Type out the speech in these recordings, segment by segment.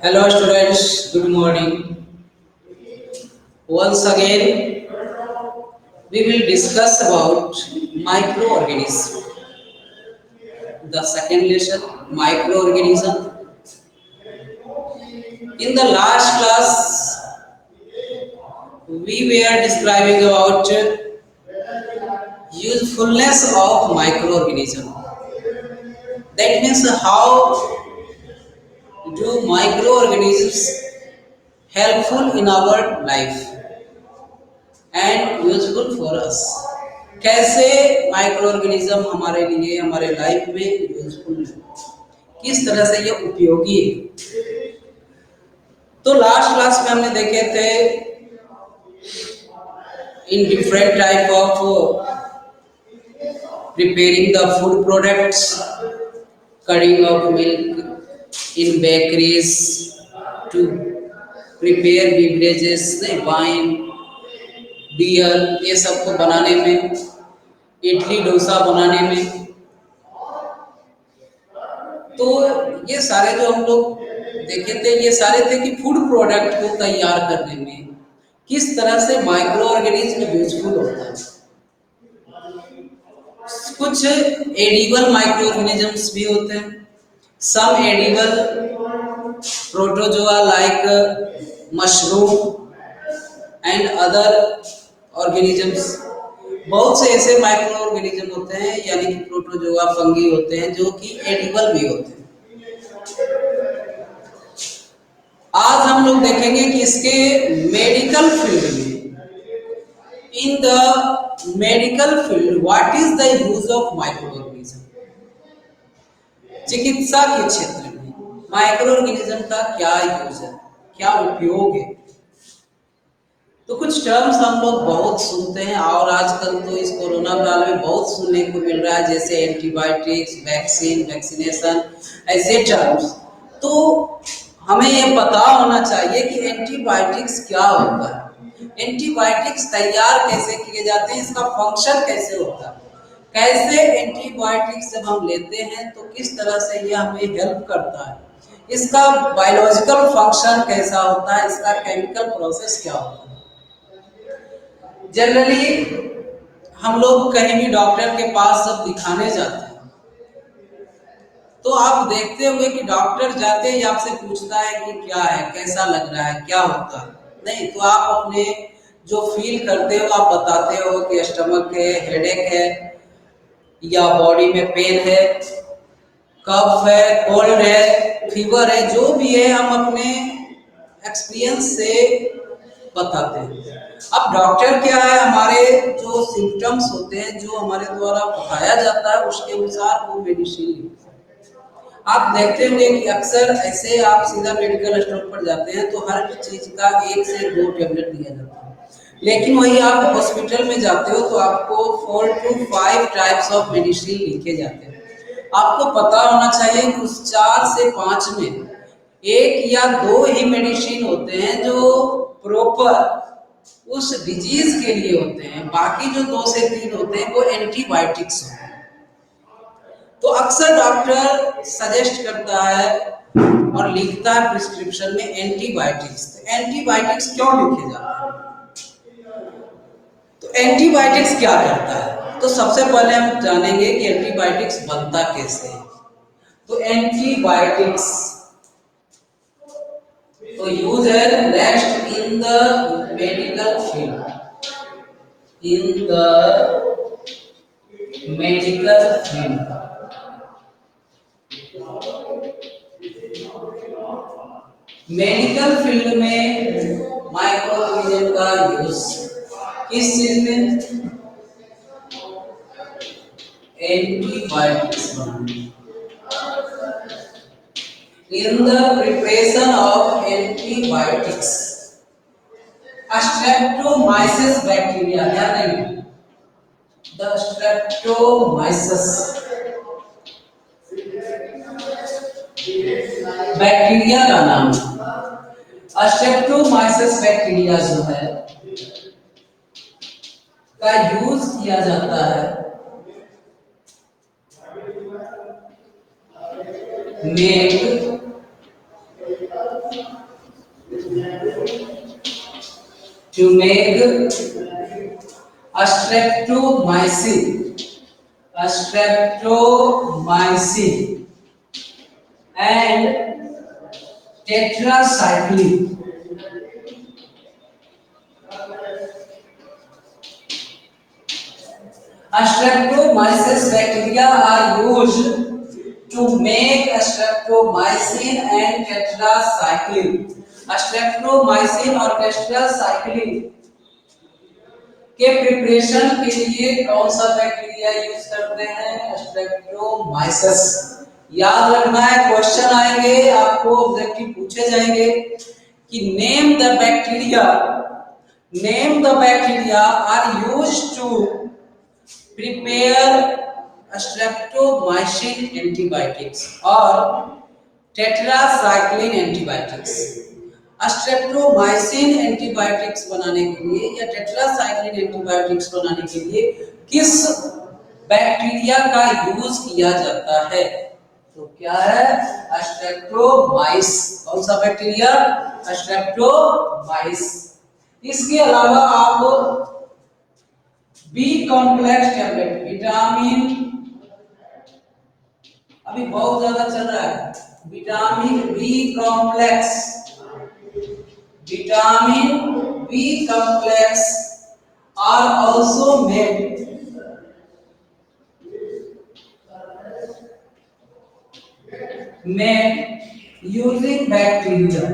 Hello students, good morning. Once again, we will discuss about microorganism. The second lesson, microorganism. In the last class, we were describing about usefulness of microorganism. That means how do microorganisms helpful in our life and useful for us. कैसे micro organism हमारे लिए हमारे life में useful है, किस तरह से ये उपयोगी है। तो लास्ट क्लास में हमने देखे थे इन different type of preparing the food products, cutting of milk in bakeries to prepare beverages, wine, beer, ये सबको बनाने में, इडली डोसा बनाने में। तो ये सारे जो हम लोग देखे थे, ये सारे थे कि फूड प्रोडक्ट को तैयार करने में किस तरह से माइक्रो ऑर्गेनिज्म यूजफुल होता है। कुछ एडिबल माइक्रो ऑर्गेनिजम्स भी होते हैं, some edible protozoa like mushroom and other organisms. बहुत से ऐसे माइक्रो ऑर्गेनिज्म होते हैं यानी कि प्रोटोजोआ, फंगी होते हैं जो कि एडिबल भी होते हैं। आज हम लोग देखेंगे कि इसके मेडिकल फील्ड में, in the medical field what is the use of micro organism. चिकित्सा के क्षेत्र में माइक्रो ऑर्गेनिज्म का क्या यूज है, क्या उपयोग है। तो कुछ टर्म्स हम लोग बहुत सुनते हैं और आजकल तो इस कोरोना काल में बहुत सुनने को मिल रहा है, जैसे एंटीबायोटिक्स, वैक्सीन, वैक्सीनेशन, ऐसे टर्म्स। तो हमें ये पता होना चाहिए कि एंटीबायोटिक्स क्या होता है, एंटीबायोटिक्स तैयार कैसे किए जाते हैं, इसका फंक्शन कैसे होता है, कैसे एंटीबायोटिक्स जब हम लेते हैं तो किस तरह से ये हमें हेल्प करता है, इसका बायोलॉजिकल फंक्शन कैसा होता है, इसका केमिकल प्रोसेस क्या होता है। जनरली हम लोग कहीं भी डॉक्टर के पास जब दिखाने जाते हैं तो आप देखते होंगे कि डॉक्टर जाते ही आपसे पूछता है कि क्या है, कैसा लग रहा है, क्या होता है। नहीं तो आप अपने जो फील करते हो आप बताते हो कि स्टमक है, हेडेक है, या बॉडी में पेन है, कफ है, कोल्ड है, फीवर है, जो भी है हम अपने एक्सपीरियंस से बताते हैं। अब डॉक्टर क्या है, हमारे जो सिम्टम्स होते हैं जो हमारे द्वारा बताया जाता है उसके अनुसार वो मेडिसिन लिखता है। आप देखते होंगे कि अक्सर ऐसे आप सीधा मेडिकल स्टोर पर जाते हैं तो हर चीज का 1 से 2 टैबलेट दिया जाता है, लेकिन वही आप हॉस्पिटल में जाते हो तो आपको 4 to 5 टाइप्स ऑफ मेडिसिन लिखे जाते हैं। आपको पता होना चाहिए कि उस 4 से 5 में 1 या 2 ही मेडिसिन होते हैं जो प्रॉपर उस डिजीज के लिए होते हैं, बाकी जो 2 से 3 होते हैं वो एंटीबायोटिक्स होते हैं। तो अक्सर डॉक्टर सजेस्ट करता है और लिखता है प्रिस्क्रिप्शन में एंटीबायोटिक्स। तो एंटीबायोटिक्स क्यों लिखे जाते हैं, तो एंटीबायोटिक्स क्या करता है, तो सबसे पहले हम जानेंगे कि एंटीबायोटिक्स बनता कैसे है। तो एंटीबायोटिक्स तो यूज है next in the medical field, in the medical field. Medical field में माइक्रो ऑर्गेनिज्म का यूज किस चीज में, एंटीबायोटिक्स बनाने, in the preparation of antibiotics. Streptomyces bacteria, ध्यान रखिए, द स्ट्रेप्टोमाइसिस बैक्टीरिया का नाम। स्ट्रेप्टोमाइसिस बैक्टीरिया जो है का यूज किया जाता है make to make streptomycin and tetracycline. Streptomyces bacteria are used to make streptomycin and tetracycline. Streptomycin और टेट्रासाइक्लिन के प्रिपरेशन के लिए कौन सा बैक्टीरिया यूज करते हैं? स्ट्रेप्टोमाइसिस। याद रखना है, क्वेश्चन आएंगे, आपको ऑब्जेक्टिव पूछे जाएंगे कि name the bacteria are used to prepare streptomycin antibiotics और टेट्रासाइक्लिन एंटीबायोटिक्स। स्ट्रेप्टोमाइसिन एंटीबायोटिक्स बनाने के लिए या टेट्रासाइक्लिन एंटीबायोटिक्स बनाने के लिए किस बैक्टीरिया का यूज किया जाता है? तो क्या है? स्ट्रेप्टोमाइस। कौन सा बैक्टीरिया? स्ट्रेप्टोमाइस। इसके अलावा आप बी कॉम्प्लेक्स टैबलेट, विटामिन, अभी बहुत ज्यादा चल रहा है, vitamin B complex, vitamin B complex are also made using bacteria.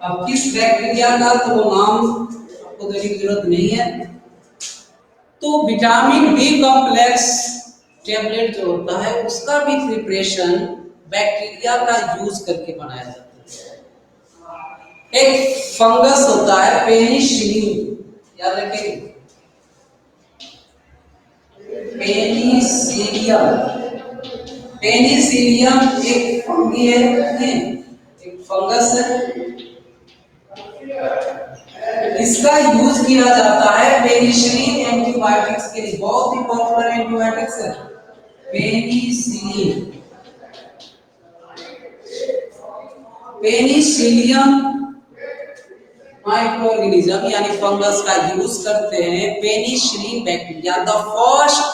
अब किस बैक्टीरिया का तो नाम आपको देने की जरूरत नहीं है। तो विटामिन बी कॉम्प्लेक्स टैबलेट जो होता है उसका भी प्रिपरेशन बैक्टीरिया का यूज करके बनाया जाता है। एक फंगस होता है पेनिसिलियम, याद रखेंगे, पेनिसिलियम एक फंगी है, एक फंगस है। इसका यूज किया जाता है पेनिसिलिन एंटीबायोटिक्स के लिए, बहुत ही पॉपुलर एंटीबायोटिक्स है पेनिसिलियम माइक्रोऑर्गेनिज्म यानी फंगस का यूज करते हैं penicillin bacteria. The first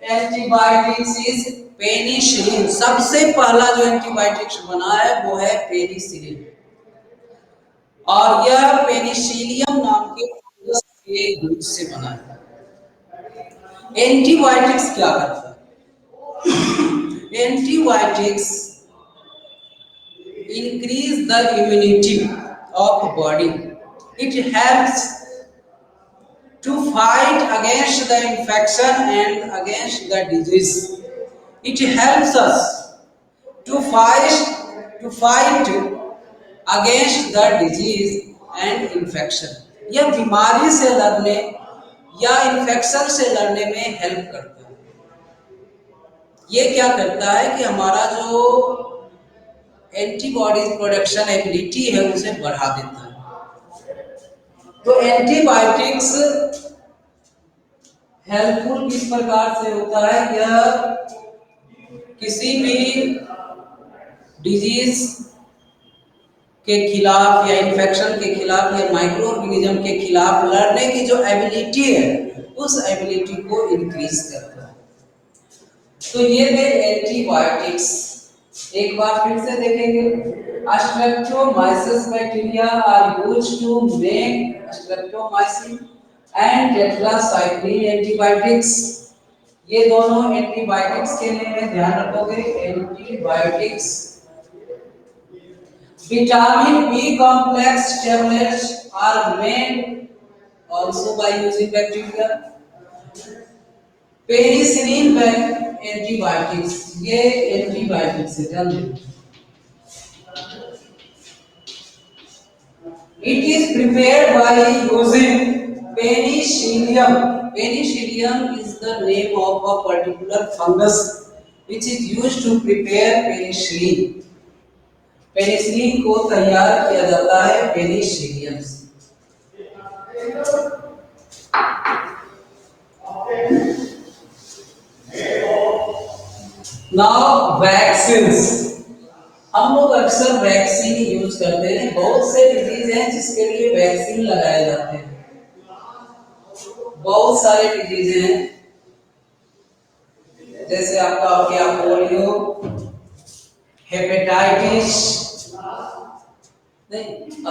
antibiotics is penicillin. सबसे पहला जो एंटीबायोटिक्स बना है वो है पेनिसिलिन, और यह पेनिसिलियम नाम के फंगस के यूज से बना है। एंटीबायोटिक्स क्या करता है? Antibiotics increase the immunity of body. It helps to fight against the infection and against the disease. It helps us to fight against the disease and infection. यह बीमारी से लड़ने या इन्फेक्शन से लड़ने में हेल्प करता है। ये क्या करता है कि हमारा जो एंटीबॉडीज प्रोडक्शन एबिलिटी है उसे बढ़ा देता है। तो एंटीबायोटिक्स हेल्पफुल किस प्रकार से होता है? यह किसी भी डिजीज के खिलाफ या इन्फेक्शन के खिलाफ या माइक्रो ऑर्गेनिज्म के खिलाफ लड़ने की जो एबिलिटी है उस एबिलिटी को इंक्रीज करता है। तो ये थे एंटीबायोटिक्स। एक बार फिर से देखेंगे। Streptomyces bacteria are used to make streptomycin and tetracycline antibiotics. ये दोनों एंटीबायोटिक्स के नेम में ध्यान रखोगे, antibiotics. Vitamin B complex tablets are made also by using bacteria. Penicillin antibiotics, ये एंटीबायोटिक्स है। It is prepared by using penicillium. Penicillium is the name of a particular fungus which is used to prepare penicillin. Penicillin को तैयार किया जाता है Penicillium से। Now vaccines. हम लोग अक्सर वैक्सीन यूज करते हैं। बहुत से डिजीज हैं जिसके लिए वैक्सीन लगाए जाते हैं। बहुत सारे डिजीज हैं, जैसे आपका हो गया पोलियो, हेपेटाइटिस, नहीं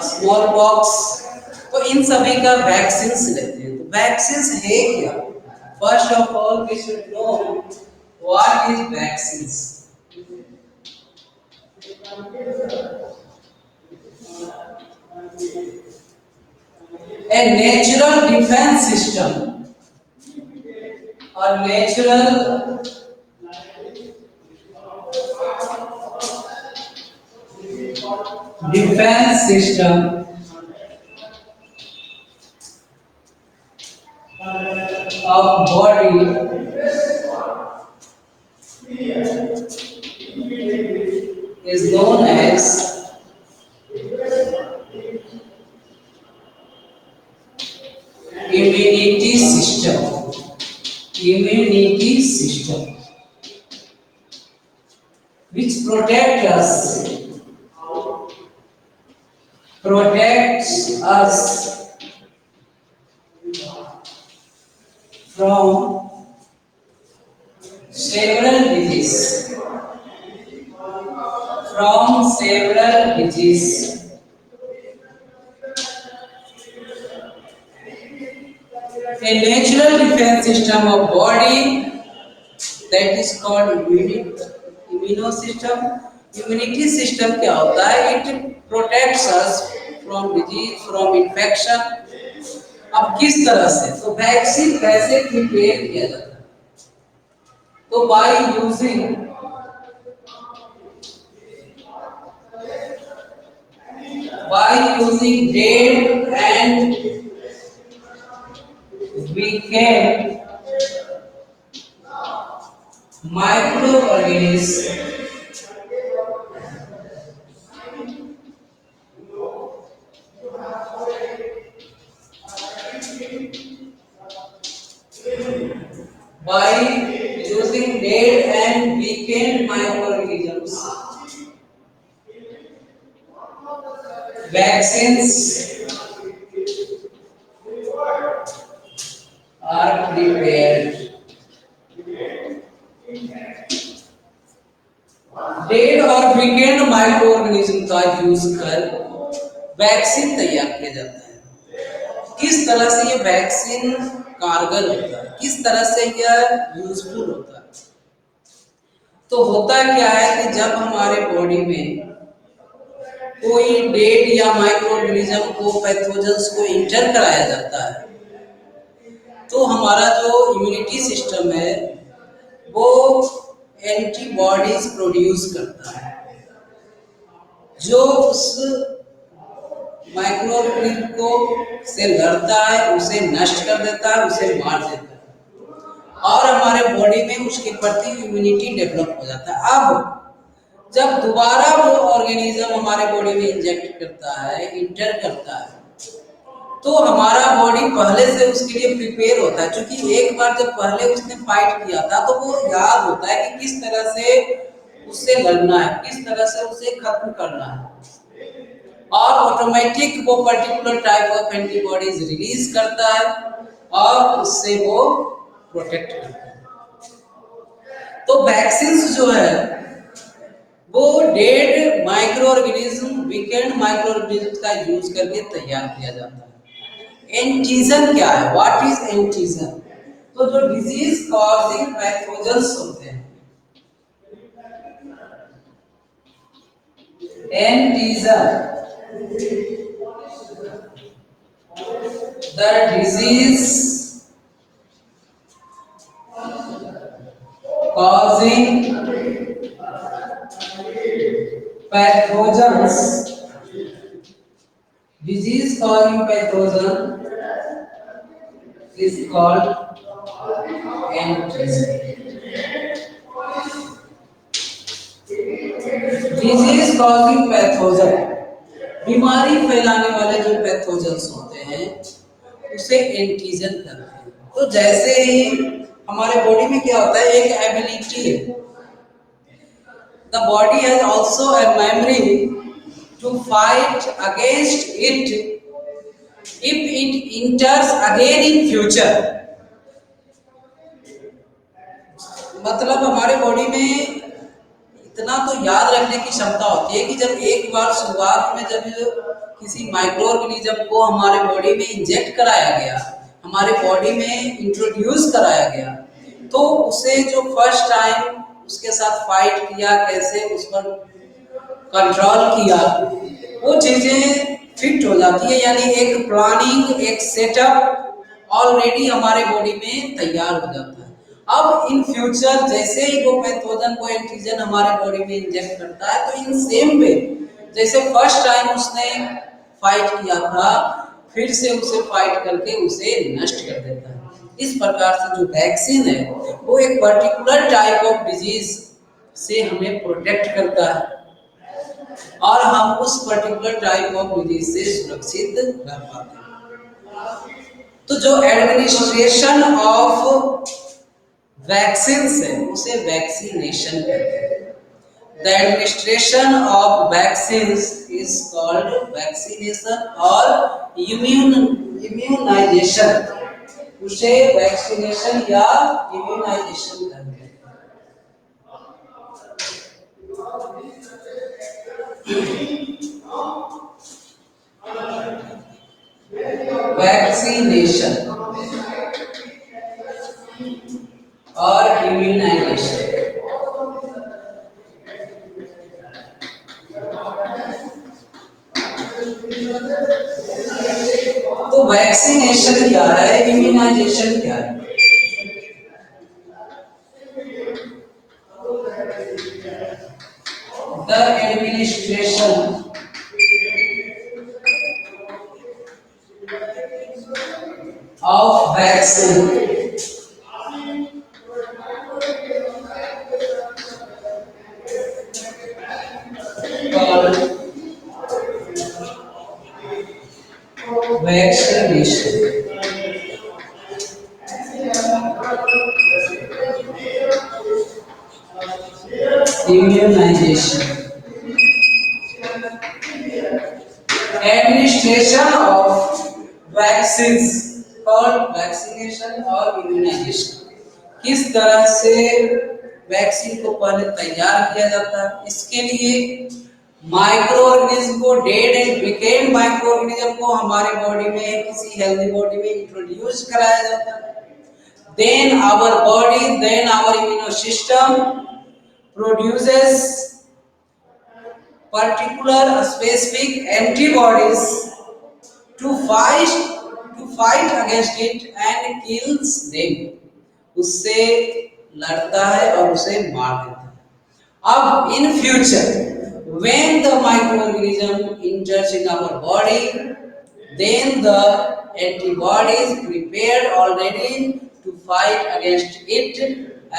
स्मॉल पॉक्स, तो इन सभी का वैक्सीन लेते हैं। तो वैक्सीन है क्या? First of all we should know what is vaccine. A natural defense system or natural defense system of body is known as immunity system. Immunity system, which protects us from several diseases. From several diseases. A natural defense system of body, that is called immuno system. Immunity system क्या होता है? It protects us from disease, from infection. अब किस तरह से? तो vaccine कैसे prepare किया जाता है? तो by using dead and weakened microorganisms by using dead and weakened microorganisms. Vaccines are prepared. Dead और वीकेंड माइक्रोऑर्गेनिज्म का यूज कर वैक्सीन तैयार किया जाता है। किस तरह से ये वैक्सीन कारगर होता है, किस तरह से यह यूजफुल होता है? तो होता क्या है कि जब हमारे बॉडी में कोई डेड या माइक्रोऑर्गेनिज्म को, पैथोजेंस को इंटर कराया जाता है, तो हमारा जो इम्यूनिटी सिस्टम है वो एंटीबॉडीज प्रोड्यूस करता है, जो उस माइक्रोऑर्गेनिज्म को से लड़ता है, उसे नष्ट कर देता है, उसे मार देता है और हमारे बॉडी में उसके प्रति इम्यूनिटी डेवलप हो जाता है। अब जब दोबारा वो ऑर्गेनिज्म हमारे बॉडी में इंजेक्ट करता है, इंटर करता है, तो हमारा बॉडी पहले से उसके लिए प्रिपेयर होता है। क्योंकि एक बार जब पहले उसने फाइट किया था तो वो याद होता है कि किस तरह से उससे लड़ना है, किस तरह से उसे खत्म करना है, और ऑटोमेटिक वो particular type of antibodies release करता है और उससे वो प्रोटेक्ट करता है। तो वैक्सीन जो है वो dead micro organism, weekend micro organism का यूज करके तैयार किया जाता है। एंटीजन क्या है? What is antigen? तो जो डिजीज कॉजिंग पैथोजेंस होते हैं, antigen the disease causing pathogens, disease causing pathogen is called antigen. Disease causing pathogen, बीमारी फैलाने वाले जो पैथोजेंस होते हैं उसे एंटीजन कहते हैं। तो जैसे ही हमारे बॉडी में क्या होता है, एक एबिलिटी है, The body has also a memory to fight against it if it enters again in future. मतलब हमारे बॉडी में इतना तो याद रखने की क्षमता होती है कि जब एक बार शुरुआत में जब किसी माइक्रो ऑर्गेनिज्म को हमारे बॉडी में इंजेक्ट कराया गया, हमारे बॉडी में इंट्रोड्यूस कराया गया, तो उसे जो फर्स्ट टाइम उसके साथ फाइट किया, कैसे उस पर कंट्रोल किया, वो चीजें फिट हो जाती है। यानी एक प्लानिंग, एक सेटअप ऑलरेडी हमारे बॉडी में तैयार हो जाता है। अब इन फ्यूचर जैसे ही वो पैथोजन को एंटीजन हमारे बॉडी में इंजेक्ट करता है, तो इन सेम वे जैसे फर्स्ट टाइम उसने फाइट किया था, फिर से उसे फाइट करके उसे नष्ट कर देता है। इस प्रकार से जो वैक्सीन है वो एक पर्टिकुलर टाइप ऑफ डिजीज से हमें प्रोटेक्ट करता है और हम उस पर्टिकुलर टाइप ऑफ डिजीज से सुरक्षित रह पाते हैं। तो जो एडमिनिस्ट्रेशन ऑफ वैक्सीन है उसे वैक्सीनेशन कहते हैं। The administration of vaccines is called vaccination और इम्यूनाइजेशन, उसे वैक्सीनेशन या इम्यूनाइजेशन कहते हैं। वैक्सीनेशन और इम्यूनाइजेशन। तो वैक्सीनेशन क्या है, इम्यूनाइजेशन क्या है? The administration of vaccine vaccination. Immunization. Administration of vaccines called vaccination और immunization। किस तरह से वैक्सीन को पहले तैयार किया जाता है, इसके लिए माइक्रो ऑर्गेनिज्म को, dead and decade micro organism को हमारे बॉडी में, किसी हेल्दी बॉडी में इंट्रोड्यूस कराया जाता है। Then our body, then our immuno system produces particular specific antibodies to fight against it and kills them, उससे लड़ता है और उसे मार देता है। अब in future when the microorganism enters in our body, then the antibodies prepared already to fight against it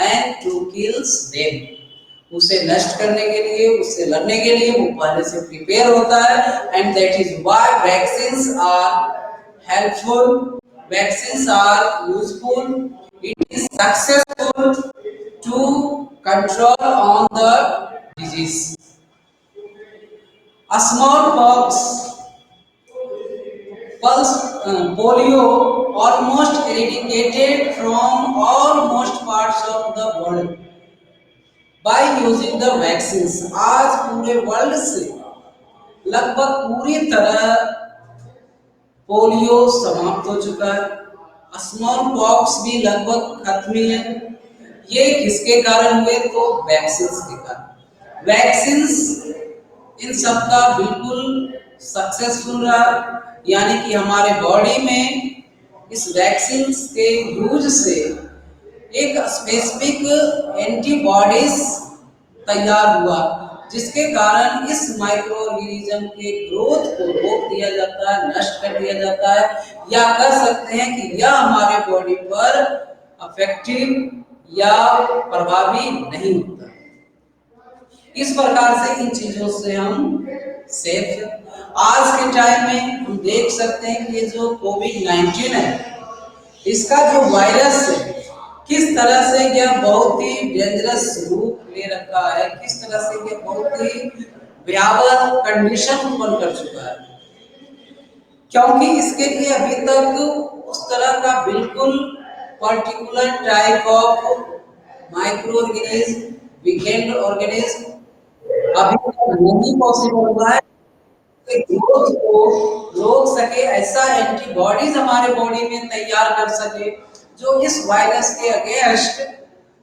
and to kills them, उसे नष्ट करने के लिए, उससे लड़ने के लिए वो पहले से प्रिपेयर होता है। and that is why vaccines are helpful, vaccines are useful, it is successful to control on the disease. Smallpox, polio almost eradicated from almost parts of the world by using the vaccines। आज पूरे world से लगभग पूरी तरह polio समाप्त हो चुका है। स्मॉल पॉक्स भी लगभग खत्म ही है। ये किसके कारण हुए? तो वैक्सीन्स के कारण। वैक्सीन्स इन सब का बिल्कुल सक्सेसफुल रहा, यानी कि हमारे बॉडी में इस वैक्सीन के यूज से एक स्पेसिफिक एंटीबॉडीज तैयार हुआ, जिसके कारण इस माइक्रो ऑर्गेनिज्म के ग्रोथ को रोक दिया जाता है, नष्ट कर दिया जाता है, या कर सकते हैं कि यह हमारे बॉडी पर अफेक्टिव या प्रभावी नहीं होता। इस प्रकार से इन चीजों से हम सेफ। आज के टाइम में हम देख सकते हैं कि ये जो कोविड-19 है, इसका जो वायरस है किस तरह से यह बहुत ही डेंजरस रूप ले रखा है, किस तरह से यह बहुत ही भयावह कंडीशन उत्पन्न कर चुका है, क्योंकि इसके लिए अभी तक उस तरह का बिल्कुल particular type of micro organism, weekend organism अभी तक नहीं पॉसिबल हुआ है कि ग्रोथ को रोक सके, ऐसा एंटीबॉडीज हमारे बॉडी में तैयार कर सके जो इस वायरस के अगेंस्ट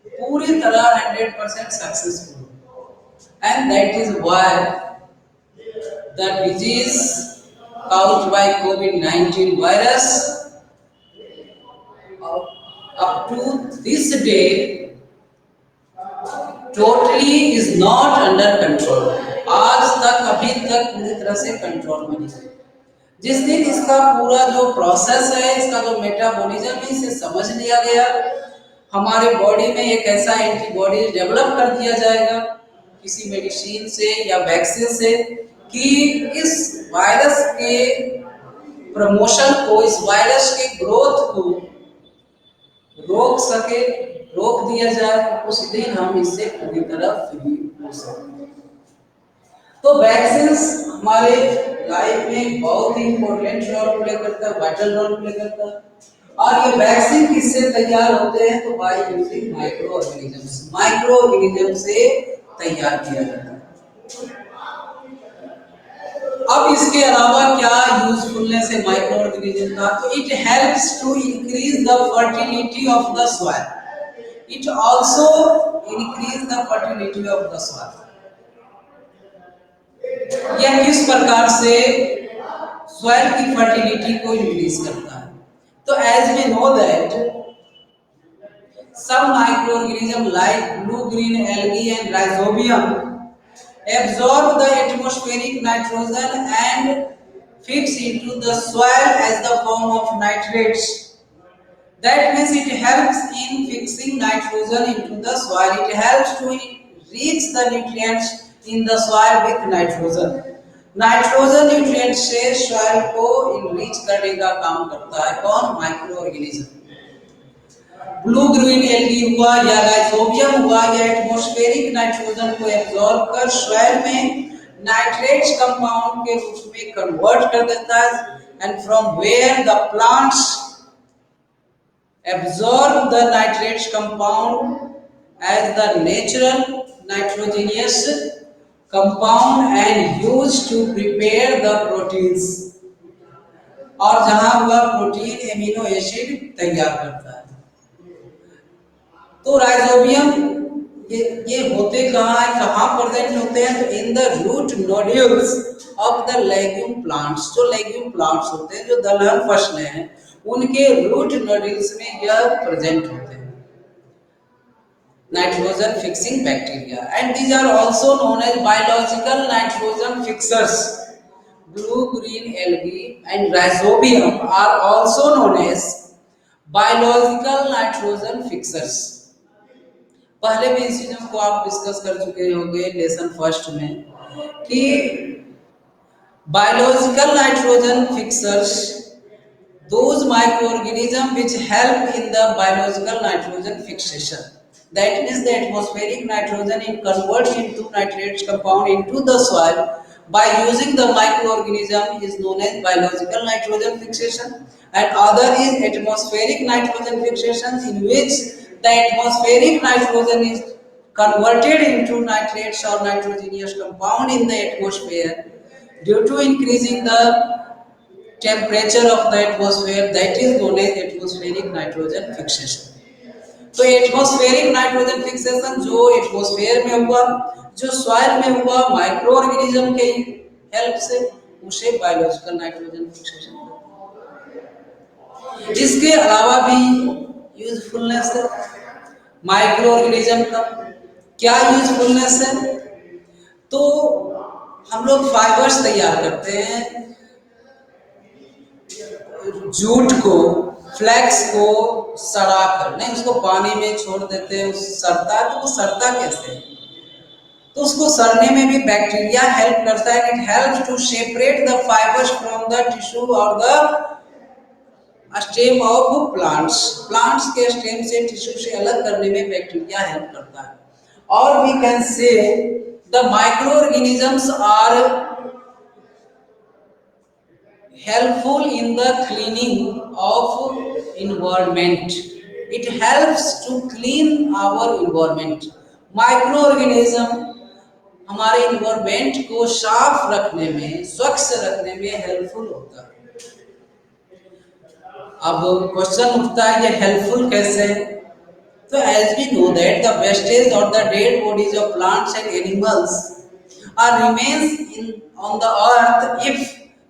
पूरी तरह 100% successful. And that is why the disease caused by COVID-19 virus up to this day totally is not under control। आज तक अभी तक पूरी तरह से कंट्रोल में नहीं। जिस दिन इसका पूरा जो प्रोसेस है, इसका जो मेटाबॉलिज्म है, इसे समझ लिया गया, हमारे बॉडी में एक ऐसा एंटीबॉडी डेवलप कर दिया जाएगा किसी मेडिसिन से या वैक्सीन से कि इस वायरस के प्रमोशन को, इस वायरस के ग्रोथ को रोक सके, रोक दिया जाए, उस दिन हम इससे पूरी तरह फ्री हो सकते। तो वैक्सीन हमारे लाइफ में बहुत ही इंपॉर्टेंट रोल प्ले करता है, वाइटल रोल प्ले करता है। और ये वैक्सीन किससे तैयार होते हैं? तो by using micro organisms, micro organism से तैयार किया जाता है। अब इसके अलावा क्या यूजफुलनेस है माइक्रो ऑर्गेनिज्म का? तो it helps to increase the fertility of the soil. It also increase the fertility of the soil. यह किस प्रकार से सॉइल की फर्टिलिटी को इंक्रीज करता है? तो as we know that some microorganism like blue green algae and rhizobium absorb the atmospheric nitrogen and fix into the soil as the form of nitrates. That means it helps in fixing nitrogen into the soil. It helps to reach the nutrients in the soil with nitrogen. Nitrogen nutrient से soil को enrich करने का काम करता है कौन? Microorganism. Blue green algae हुआ या राइजोबियम हुआ, या एटमॉस्फेरिक नाइट्रोजन को एब्जॉर्ब कर सॉइल में नाइट्रेट्स कंपाउंड के रूप में कन्वर्ट कर देता है। And from where the plants absorb the nitrates compound as the natural nitrogenous compound and use to prepare the proteins, और जहां वह प्रोटीन एमिनो एसिड तैयार करता है। तो राइजोबियम ये होते कहाँ है, कहाँ प्रेजेंट होते हैं? तो in the root nodules of the legume plants. जो लेग्यूम प्लांट्स होते हैं, जो दलहन फसलें हैं, उनके रूट नोड्यूल्स में यह प्रेजेंट होते हैं, nitrogen fixing bacteria. And these are also known as biological nitrogen fixers. Blue green algae and rhizobium are also known as biological nitrogen fixers. पहले भी इन चीजों को आप डिस्कस कर चुके होंगे लेसन फर्स्ट में कि biological nitrogen fixers those microorganisms which help in the biological nitrogen fixation. That means the atmospheric nitrogen is converted into nitrates compound into the soil by using the microorganism is known as biological nitrogen fixation, and other is atmospheric nitrogen fixation, in which the atmospheric nitrogen is converted into nitrates or nitrogenous compound in the atmosphere due to increasing the temperature of the atmosphere, that is known as atmospheric nitrogen fixation। तो atmospheric nitrogen fixation जो atmosphere में हुआ, जो soil में हुआ micro organism के help से, उसे बायोलॉजिकल नाइट्रोजन फिक्सेशन। इसके अलावा भी यूजफुलनेस है माइक्रो ऑर्गेनिज्म का। क्या यूजफुलनेस है? तो हम लोग फाइबर्स तैयार करते हैं, जूट को, फ्लैक्स को सड़ा कर, नहीं उसको पानी में छोड़ देते हैं, सड़ता है। तो वो सड़ता कैसे? तो उसको सड़ने में भी बैक्टीरिया हेल्प करता है। It helps to separate the fibres from the tissue और the stem of plants, plants के स्टेम से टिश्यू से अलग करने में बैक्टीरिया हेल्प करता है। और we can say the micro organisms are helpful in the cleaning of environment. It helps to clean our environment. Micro organism हमारे इन्वायरमेंट को साफ रखने में, स्वच्छ रखने में हेल्पफुल होता है। अब क्वेश्चन उठता है ये हेल्पफुल कैसे? तो as we know that the wastage और the dead bodies of plants and animals are remains in on the earth if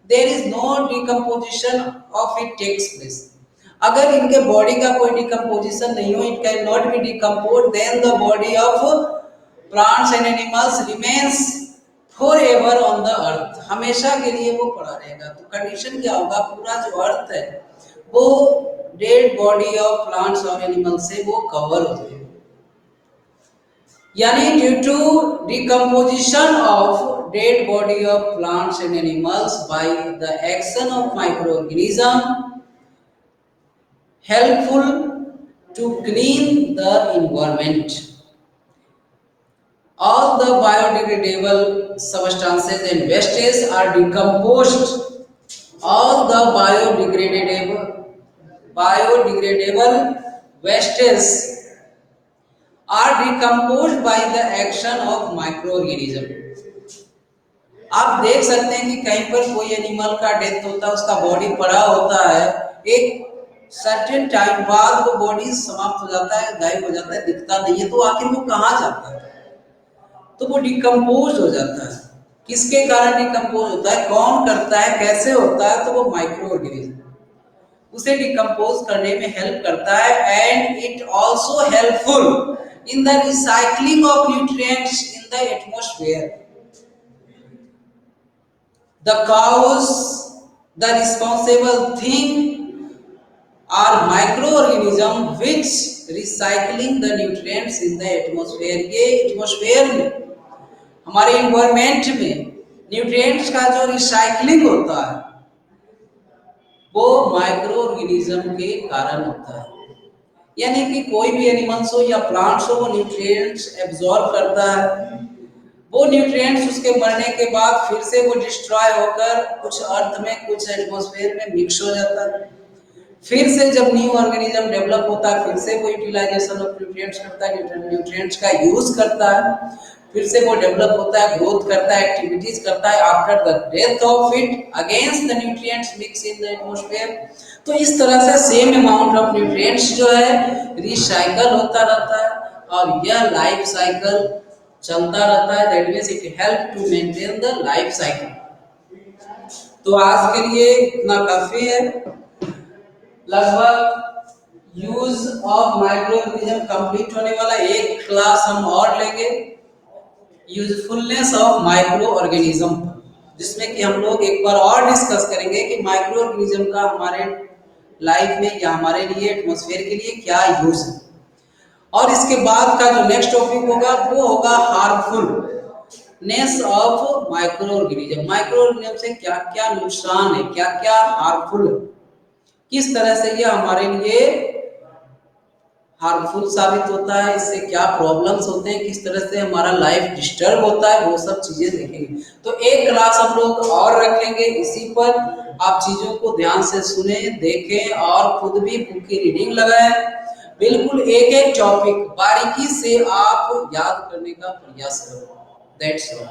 there is no decomposition of it takes place. अगर इनके बॉडी का कोई डिकम्पोजिशन नहीं हो, it can not be decompose, then the body of plants and animals remains forever on the earth, हमेशा के लिए वो पड़ा रहेगा। तो कंडीशन क्या होगा? पूरा जो अर्थ है वो डेड बॉडी ऑफ प्लांट्स और एनिमल से वो कवर हो जाएगा। यानी due to decomposition of dead body of plants and animals by the action of micro organism helpful to clean the environment. All the biodegradable substances and wastes are decomposed. All the biodegradable wastes are decomposed by the action of microorganism. आप देख सकते हैं कि कहीं पर कोई animal का death होता है, उसका बॉडी पड़ा होता है, एक सर्टेन टाइम बाद वो बॉडी समाप्त हो जाता है, गायब हो जाता है, दिखता नहीं है। तो आखिर वो कहाँ जाता है? तो वो डिकम्पोज हो जाता है। किसके कारण डिकम्पोज होता है, कौन करता है, कैसे होता है? तो वो माइक्रो ऑर्गेनिज्म उसे डिकम्पोज करने में हेल्प करता है। And it also helpful in the recycling of nutrients in the atmosphere. The cause, the responsible thing are microorganism which recycling the nutrients in the atmosphere। ये एटमॉस्फेयर में, हमारे environment में nutrients का जो रिसाइकलिंग होता है वो माइक्रो ऑर्गेनिज्म के कारण होता है। यानी कि कोई भी एनिमल्स हो या प्लांट्स हो, वो न्यूट्रिएंट्स एब्जॉर्ब करता है। वो न्यूट्रिएंट्स उसके मरने के बाद फिर से वो डिस्ट्रॉय होकर कुछ अर्थ में, कुछ एटमॉस्फेयर में मिक्स हो जाता है। फिर से जब न्यू ऑर्गेनिज्म डेवलप होता है, फिर से वो यूटिलाइजेशन ऑफ न्यूट्रिएंट्स करता है, न्यूट्रिएंट्स का यूज करता है, फिर से वो डेवलप होता है, ग्रोथ करता है, एक्टिविटीज करता है। After the death of it against the nutrients mix in the atmosphere. तो इस तरह से सेम अमाउंट ऑफ न्यूट्रिएंट्स जो है रिसाइकल होता रहता है और यह लाइफ साइकिल चलता रहता है। That means it help to maintain the life cycle. तो आज के लिए इतना काफी है। लगभग use of micro organism complete होने वाला, एक क्लास हम और लेंगे यूजफुलनेस ऑफ माइक्रो ऑर्गेनिज्म, जिसमें कि हम लोग एक बार और डिस्कस करेंगे कि माइक्रो ऑर्गेनिज्म का हमारे लाइफ में या हमारे लिए एटमॉस्फेयर के लिए क्या यूज है। और इसके बाद का जो नेक्स्ट टॉपिक होगा वो होगा harmfulness of micro organism. Micro organism से क्या क्या नुकसान है, क्या क्या हार्मफुल है, किस तरह से ये हमारे लिए हार्मफुल साबित होता है, इससे क्या प्रॉब्लम्स होते हैं, किस तरह से हमारा लाइफ डिस्टर्ब होता है, वो सब चीजें देखेंगे। तो एक क्लास हम लोग और रखेंगे इसी पर। आप चीजों को ध्यान से सुने, देखें और खुद भी बुक की रीडिंग लगाएं। बिल्कुल एक एक टॉपिक बारीकी से आप याद करने का प्रयास करो। That's all.